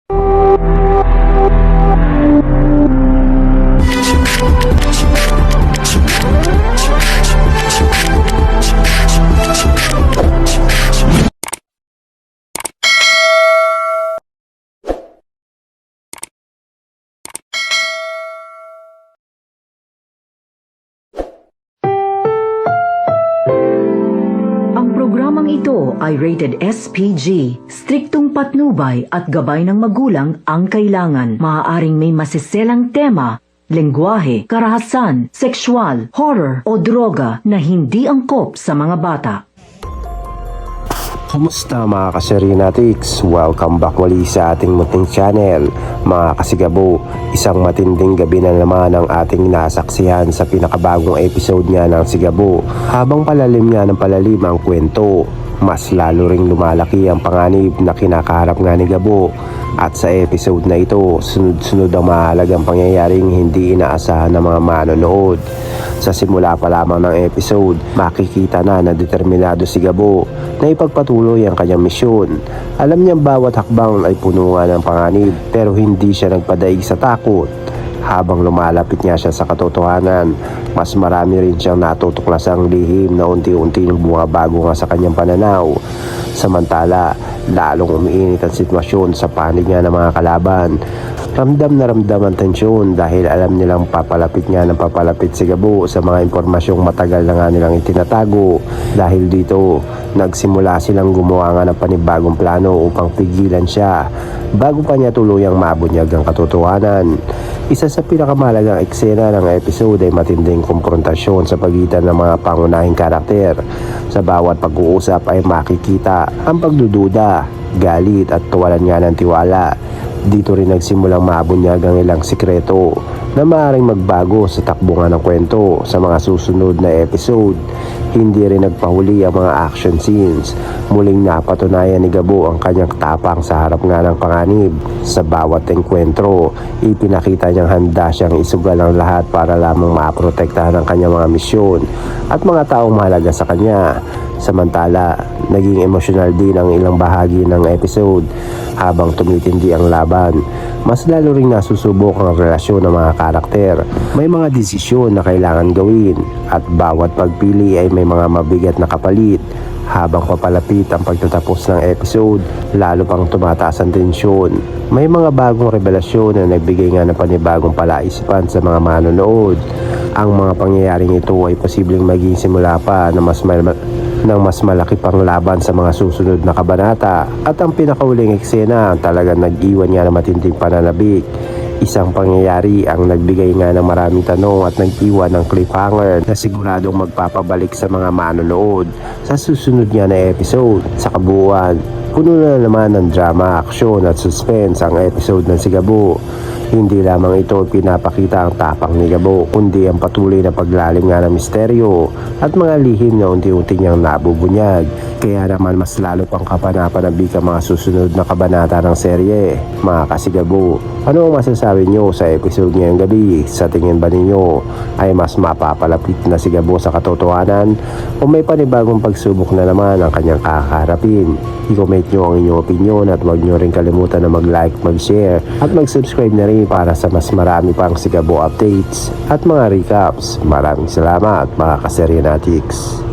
Ang programang ito ay rated SPG, striktong patnubay at gabay ng magulang ang kailangan. Maaaring may masiselang tema, lengguwahe, karahasan, sexual, horror o droga na hindi angkop sa mga bata. Kumusta mga kaserenatics? Welcome back muli sa ating munting channel. Mga kasigabo, isang matinding gabi na naman ang ating nasaksihan sa pinakabagong episode niya ng Sigabo. Habang palalim nga ng palalim ang kwento, mas lalo ring lumalaki ang panganib na kinakaharap nga ni Gabo. At sa episode na ito, sunod-sunod ang mahalagang pangyayaring hindi inaasahan ng mga manonood. Sa simula pa lamang ng episode, makikita na determinado si Gabo na ipagpatuloy ang kanyang misyon. Alam niyang bawat hakbang ay puno nga ng panganib, pero hindi siya nagpadaig sa takot. Habang lumalapit niya siya sa katotohanan, mas marami rin siyang natutoklasang lihim na unti-unti bumabago nga sa kanyang pananaw. Samantala, lalong umiinit ang sitwasyon sa panig nga ng mga kalaban. Ramdam na ramdam ang tensyon dahil alam nilang papalapit nga ng papalapit si Gabo sa mga impormasyong matagal na nga nilang itinatago. Dahil dito, nagsimula silang gumawa nga ng panibagong plano upang pigilan siya bago pa niya tuluyang mabunyag ang katotohanan. Isa sa pinakamahalagang eksena ng episode ay matinding komprontasyon sa pagitan ng mga pangunahing karakter. Sa bawat pag-uusap ay makikita ang pagdududa, galit at tawanan nga ng tiwala. Dito rin nagsimulang mabunyag ang ilang sikreto na maaaring magbago sa takbo nga ng kwento sa mga susunod na episode. Hindi rin nagpahuli ang mga action scenes. Muling napatunayan ni Gabo ang kanyang tapang sa harap nga ng panganib. Sa bawat engkwentro, ipinakita niyang handa siyang isugal ang lahat para lamang maprotektahan ang kanyang mga misyon at mga taong mahalaga sa kanya. Samantala, naging emosyonal din ang ilang bahagi ng episode. Habang tumitindi ang laban, mas lalo ring nasusubok ang relasyon ng mga karakter. May mga desisyon na kailangan gawin at bawat pagpili ay may mga mabigat na kapalit. Habang papalapit ang pagtatapos ng episode, lalo pang tumataas ang tensyon. May mga bagong revelasyon na nagbigay nga ng panibagong palaisipan sa mga manonood. Ang mga pangyayaring ito ay posibleng maging simula pa na mas malaki pang laban sa mga susunod na kabanata. At ang pinakauling eksena talagang nag-iwan nga ng matinding pananabik. Isang pangyayari ang nagbigay nga ng maraming tanong at nag-iwan ng cliffhanger na siguradong magpapabalik sa mga manonood sa susunod nga na episode. Sa kabuuan, puno na naman ng drama, aksyon at suspense ang episode ng Sigabo. Hindi lamang ito pinapakita ang tapang ni Gabo, kundi ang patuloy na paglalim nga ng misteryo at mga lihim na unti-unti niyang nabubunyag. Kaya naman mas lalo pang kapanapanabik ang mga susunod na kabanata ng serye. Mga kasigabo, ano ang masasabi niyo sa episode ngayong gabi? Sa tingin ba ninyo ay mas mapapalapit na si Gabo sa katotohanan o may panibagong pagsubok na naman ang kanyang kakaharapin? I-comment nyo ang inyong opinion at huwag nyo rin kalimutan na mag-like, mag-share at mag-subscribe na rin para sa mas marami pang Sigabo updates at mga recaps. Maraming salamat mga kaserenatics.